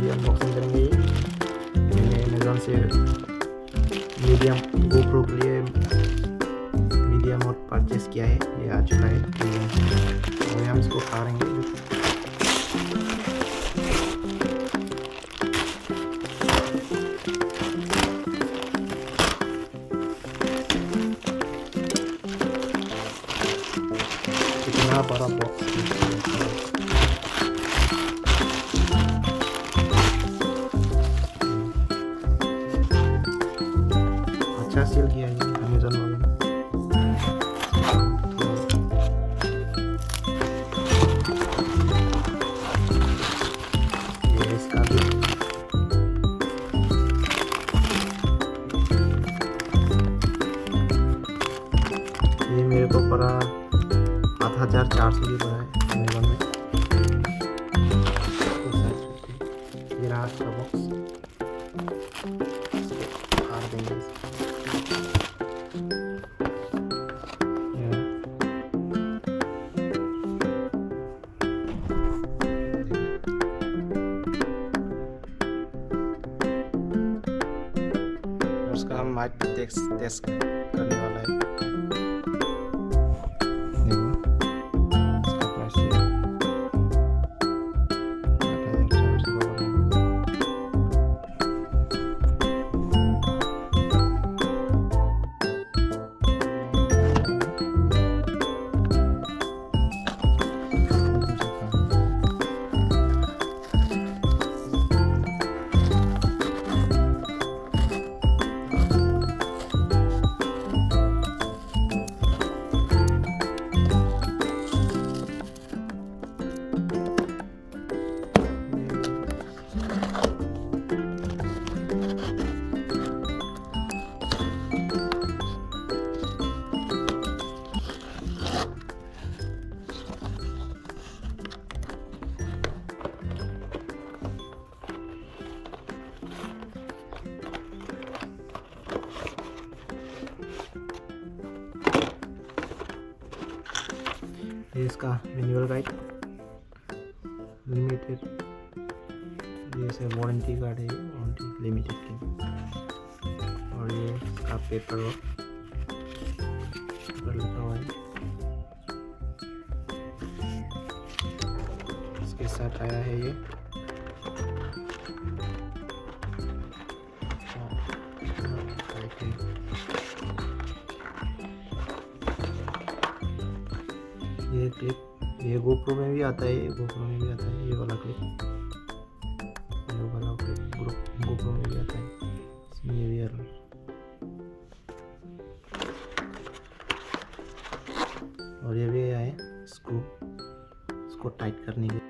अभी अनबॉक्सिंग करेंगे। ये मैंने अमेज़ॉन से मीडियम GoPro के लिए मीडियम मोड परचेस किया है। ये आ चुका है और हम इसको फाड़ेंगे। इतना बड़ा बॉक्स अच्छा सेल किया है अमेज़ॉन वाले ने। ये इसका भी ये मेरे को पड़ा 8,400 की पड़ा है अमेज़ॉन में। ये रहा इसका बॉक्स। फाड़ देंगे उसका हम माइक टेस्ट करने वाला है। देखो इसका प्राइस है 8,400 का। ये इसका मैनुअल गाइड लिमिटेड, ये से वारंटी कार्ड है, वारंटी लिमिटेड की। और ये इसका पेपर लिखा हुआ है। इसके साथ आया है ये क्लिप। ये GoPro में भी आता है, GoPro में भी आता है ये वाला क्लिप। ये वाला क्लिप GoPro में भी आता है। इसमें ये भी है। और ये भी आए स्क्रू, इसको टाइट करने के।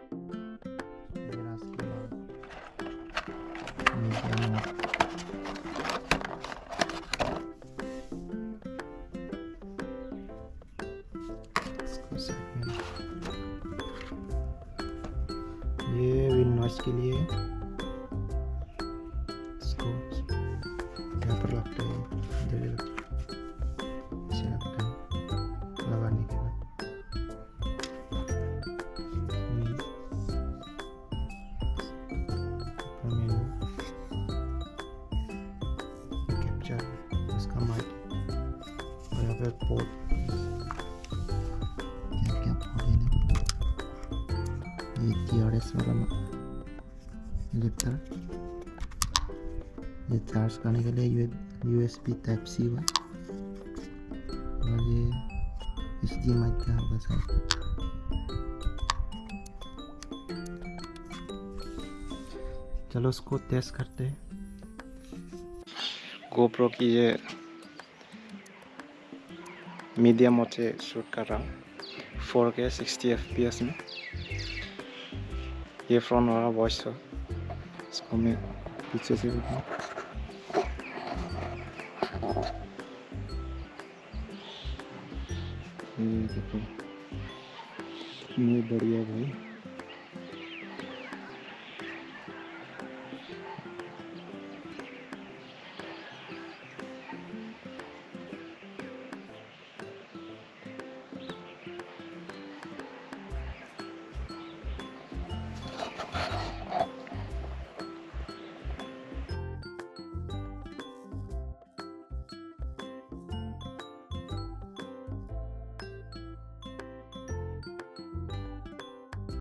ये विंड नॉइस के लिए इसको यहाँ पर लगता है, इधर ही लगता है, ऐसे लगता है लगाने के बाद। कैप्चर इसका माइक और यहाँ पे पोर्ट, क्या पोर्ट है ये TRS वाला एडेप्टर। ये चार्ज करने के लिए USB Type-C हुआ और ये HDMI का होगा शायद। चलो उसको टेस्ट करते हैं। GoPro की ये मीडियम मोड से शूट कर रहा हूँ 4K 60 FPS में। ये फ्रंट वाला वॉइस है, इसको मैं पीछे से देखूँ। ये देखो कितनी बढ़िया भाई।